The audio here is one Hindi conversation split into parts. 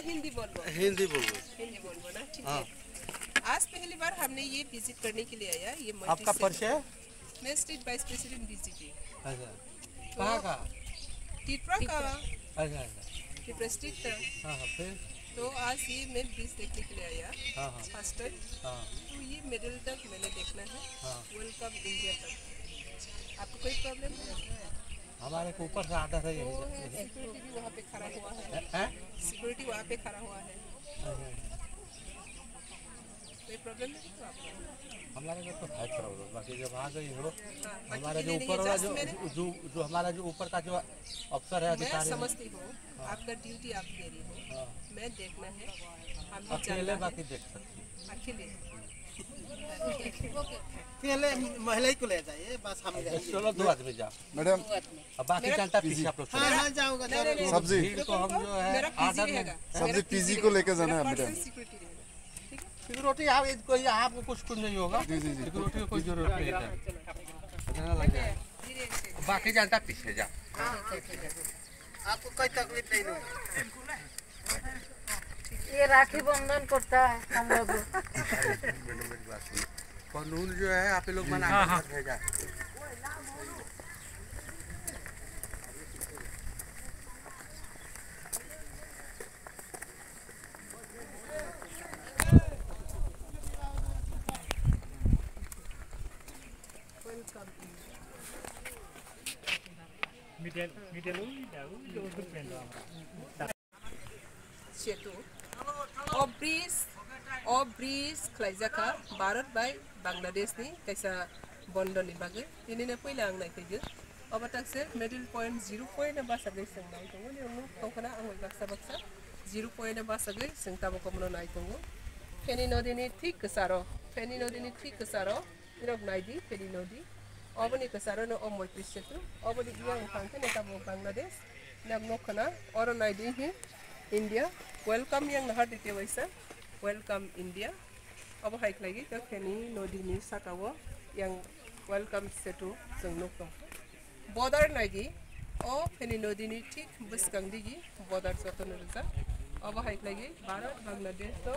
हिंदी बोलबो? हिंदी बोलबो। हिंदी बोलबो ना, ठीक है। आज पहली बार हमने ये विजिट करने के लिए आया ये आपका परिचय? मैं स्टेट वाइस प्रेसिडेंट बीजेपी। अच्छा, कहाँ का? टिपरा का। अच्छा, टिपरा स्टेट का। हाँ, फिर? तो आज ये मैं ब्रिज देखने के लिए आया, फर्स्ट टाइम। तो ये मिडिल तक मैंने देखना है, वेलकम इंडिया तक। आपको कोई प्रॉब्लम है? हमारे को ऊपर से आता है। सिक्योरिटी भी वहाँ पे खड़ा हुआ है। सिक्योरिटी वहाँ पे खड़ा हुआ है। कोई प्रॉब्लम नहीं तो आपको? हमारे को तो है प्रॉब्लम, बाकी जब आ गई हो हमारा जो ऊपर वाला जो हमारा जो ऊपर का जो अफसर है अधिकारी, मैं समझती हूँ आपका ड्यूटी आप दे रही हो, मैं देखना है। हम अकेले बाकी देख सकते अकेले अकेले महिला ही को ले जाइए बस। हम चलो 2 आदमी जाओ मैडम, अब बाकी जनता पीछे आप लोग। हाँ जाऊंगा। सब्जी तो हम जो है सब्जी पीजी को लेकर जाना है मैडम। सिक्योरिटी कोई आपको कुछ नहीं होगा। जी जी जी, सिक्योरिटी की कोई जरूरत नहीं है, लग जाए। बाकी जनता पीछे जाओ, आपको कोई तकलीफ नहीं होगी। ये राखी बंधन करता है हम लोग। कानून जो है आप लोग मना कर भेजा। ब्रिज खलाइजाखा भारत बाय बांग्लादेश नि कैसा बंधन नि बागै दिनैनो पहिला आं नायफैगो अब ताकसे मिडल पॉइंट 0 पॉइंट बासागै सोंनाय दङ नि उनु खौखना आं बाक्सा 0 पॉइंट बासागै जों ताबोकमनो नाय दङ फेनि नदीनि ठीक कसारो निरक नायदि फेनि नदी अबनि कसारो न अमयत्रि सेतु अबनि इयां फांखे नेताबो बांग्लादेश नग नखना और नायदि हि India welcome yang nahar dite waisa welcome India अब हाइक लगी तो फेनी नदी नि साकावो yang welcome setu जों नखो बॉर्डर नायदि ओ फेनी नदी नि ठीक बसकांदिगि बॉर्डर जतन रजा अब हाइक लगी भारत बांग्लादेश तो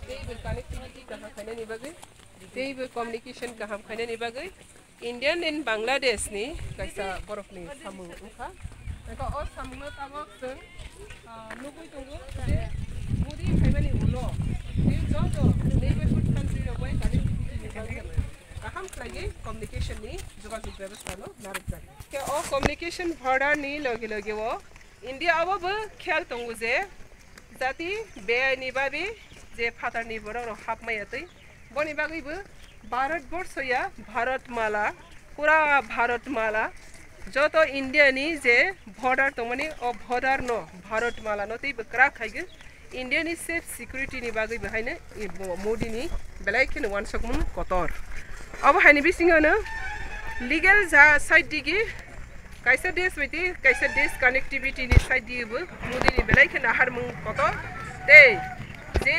तेबो कनेक्टिविटी कहा खाने नि बागै तेबो कम्युनिकेशन कहा खाने नि बागै इंडियन इन बांग्लादेश नि कैसा बरफ नि सामु उखा एका ओ सामु ताबक जों नुगै दंगो जे मुदि फाइबानि उलो बे जज नेबरहुड कान्ट्रि रबाय कनेक्टिविटी नि बागै अहम खागे कम्युनिकेशन नि जोगाजोग व्यवस्था नो नारजा के ओ कम्युनिकेशन बॉर्डर नि लगे लगे वो इंडिया अब ख्याल दंगो जे जाति बेनि बाबी जे फातार नि बर हाबमायातै बनि बागैबो भारतवर्षया भारतमाला पूरा भारतमाला जो तो इंडिया नि जे बॉर्डर तमनि ओ बॉर्डर नो भारतमाला नो तैबो क्रा खाइगो इंडिया नि सेफ सिक्योरिटी नि बागै बहायनो मोदी नि बेलायखिनो वानसकमन कतर अब हानि बिसिङनो लीगल जा साइड दिगि कैसे देश बायदि कैसे देश कनेक्टिविटी नि साइड दिबो मोदी नि बेलायखिनो हारमुं कतर दे जे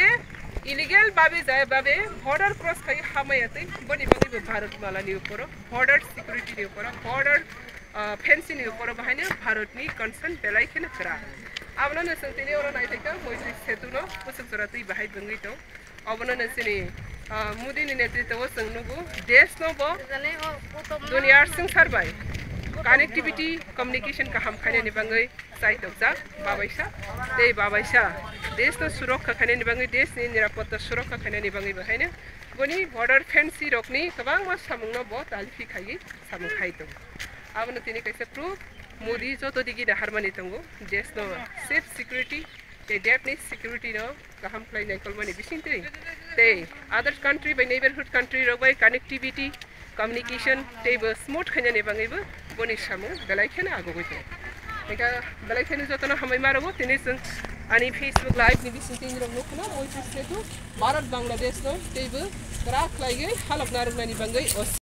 इलीगल बाबे जाय बाबे बॉर्डर क्रॉस खाइ हामायातै बनि बागैबो भारतमाला नि ऊपर बॉर्डर सिक्योरिटी नि ऊपर बॉर्डर फेंसिंग नि ऊपर बहायनो भारतनि कंसर्न बेलायखिनो करा आबनो नसंतिनि और नायथैका मोइसि सेतुनो पुसुकरा तै बाहाय बंगै दं अबनो नसनि मोदी नि नेतृत्व संगनुगु देश नो बो दुनिया संसारबाय कनेक्टिविटी कम्युनिकेशन का हम खाने निबंगै साइट दगजा बाबाइसा दे बाबाइसा देश नो सुरक्षा खाने निबंगै देश नि निरापत्ता सुरक्षा खाने निबंगै बहायनो बनि बॉर्डर फेंसी रकनि गोबां मा सामुंनो बो तालिफि खायि सामुं खाय दं आबनो तिनि कैसे प्रूफ मोदी जतो दिगि हारमानि दंगो देश नो सेफ सिक्योरिटी ते डेफिनेट सिक्योरिटी नो गाहाम खालायनाय कलमानि बिसिंतै ते अदर कंट्री बाय नेबरहुड कंट्री रबाय कनेक्टिविटी कम्युनिकेशन तेबो स्मूथ खायनानि बागैबो बनि सामु बेलायखेनो आगोगै दं एका बेलायखेनो जतनो हामै मारबो तिनि जों आनि फेसबुक लाइव नि बिसिंतै रंनो खनो मोइसि सेतु भारत बांग्लादेश नो तेबो ग्राफ लायगै हालक नारंनानि बागै